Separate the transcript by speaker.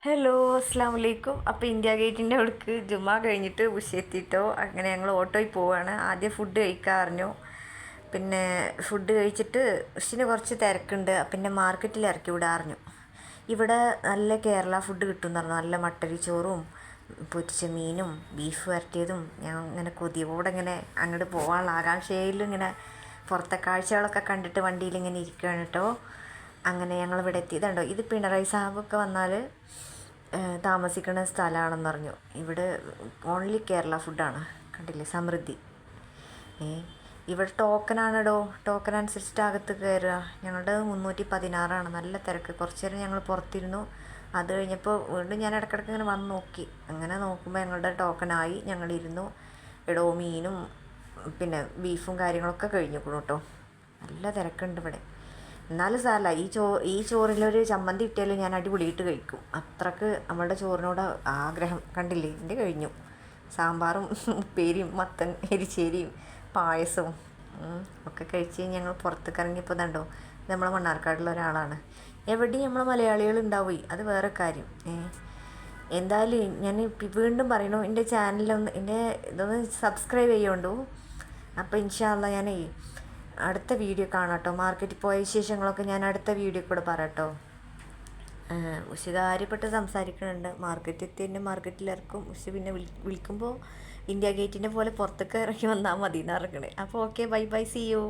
Speaker 1: Hello അസ്സാം വലൈക്കും. അപ്പോൾ ഇന്ത്യ ഗേറ്റിൻ്റെ അവിടേക്ക് ജുമാ കഴിഞ്ഞിട്ട് എത്തിയിട്ടോ. അങ്ങനെ ഞങ്ങൾ ഓട്ടോയിൽ പോവുകയാണ്. ആദ്യം ഫുഡ് കഴിക്കാൻ പിന്നെ ഫുഡ് കഴിച്ചിട്ട് ഉച്ചിന് കുറച്ച് തിരക്കുണ്ട്, പിന്നെ മാർക്കറ്റിൽ ഇറക്കി വിടാറിഞ്ഞു. ഇവിടെ നല്ല കേരള ഫുഡ് കിട്ടും എന്ന് പറഞ്ഞു. നല്ല മട്ടരി ചോറും പൊരിച്ച മീനും ബീഫ് വരട്ടിയതും. ഞാൻ ഇങ്ങനെ കൊതിയോടെ ഇങ്ങനെ അങ്ങോട്ട് പോകാനുള്ള ആകാംക്ഷയിൽ ഇങ്ങനെ പുറത്തെ കാഴ്ചകളൊക്കെ കണ്ടിട്ട് വണ്ടിയിൽ ഇങ്ങനെ ഇരിക്കുകയാണ് കേട്ടോ. അങ്ങനെ ഞങ്ങളിവിടെ എത്തിയതുണ്ടോ. ഇത് പിണറായി സാഹബൊക്കെ വന്നാൽ താമസിക്കുന്ന സ്ഥലമാണെന്ന് പറഞ്ഞു. ഇവിടെ ഓൺലി കേരള ഫുഡാണ്. കണ്ടില്ലേ, സമൃദ്ധി. ഇവിടെ ടോക്കനാണെടോ. ടോക്കൺ അനുസരിച്ചിട്ട് അകത്ത് കയറുക. ഞങ്ങളുടെ 316. നല്ല തിരക്ക്. കുറച്ച് നേരം ഞങ്ങൾ പുറത്തിരുന്നു. അത് കഴിഞ്ഞപ്പോൾ വീണ്ടും ഞാൻ ഇടയ്ക്കിടയ്ക്ക് ഇങ്ങനെ വന്ന് നോക്കി. അങ്ങനെ നോക്കുമ്പോൾ ഞങ്ങളുടെ ടോക്കനായി. ഞങ്ങളിരുന്നു. എടോ മീനും പിന്നെ ബീഫും കാര്യങ്ങളൊക്കെ കഴിഞ്ഞു കേട്ടോ. നല്ല തിരക്കുണ്ട് ഇവിടെ. എന്നാലും സാരല്ല, ഈ ചോറിലൊരു ചമ്മന്തി ഇട്ടാലും ഞാൻ അടിപൊളിയിട്ട് കഴിക്കും. അത്രക്ക് നമ്മളുടെ ചോറിനോട് ആഗ്രഹം. കണ്ടില്ലേ, എൻ്റെ കഴിഞ്ഞു. സാമ്പാറും ഉപ്പേരിയും മത്തൻ എരിശ്ശേരിയും പായസവും ഒക്കെ കഴിച്ച് ഞങ്ങൾ പുറത്തേക്ക് ഇറങ്ങിയപ്പോൾ കണ്ടോ, നമ്മളെ മണ്ണാർക്കാടുള്ള ഒരാളാണ്. എവിടെയും നമ്മൾ മലയാളികൾ ഉണ്ടാവുകയും അത് വേറെ കാര്യം. എന്തായാലും ഞാൻ വീണ്ടും പറയണു, എൻ്റെ ചാനലൊന്ന് ഇതൊന്ന് സബ്സ്ക്രൈബ് ചെയ്യുകൊണ്ടു. അപ്പോൾ ഇൻഷാ അല്ലാ ഞാൻ അടുത്ത വീഡിയോ കാണാം കേട്ടോ. മാർക്കറ്റിൽ പോയ വിശേഷങ്ങളൊക്കെ ഞാൻ അടുത്ത വീഡിയോ കൂടെ പറയാം കേട്ടോ. ഉഷ കാര്യപ്പെട്ട് സംസാരിക്കുന്നുണ്ട്. മാർക്കറ്റിൽ എത്തി മാർക്കറ്റിൽ ഇറക്കും. ഉഷ പിന്നെ വിളിക്കുമ്പോൾ ഇന്ത്യ ഗേറ്റിൻ്റെ പോലെ പുറത്തേക്ക് ഇറങ്ങി വന്നാൽ മതി എന്ന് ഇറങ്ങണേ. അപ്പോൾ okay, bye bye, see U.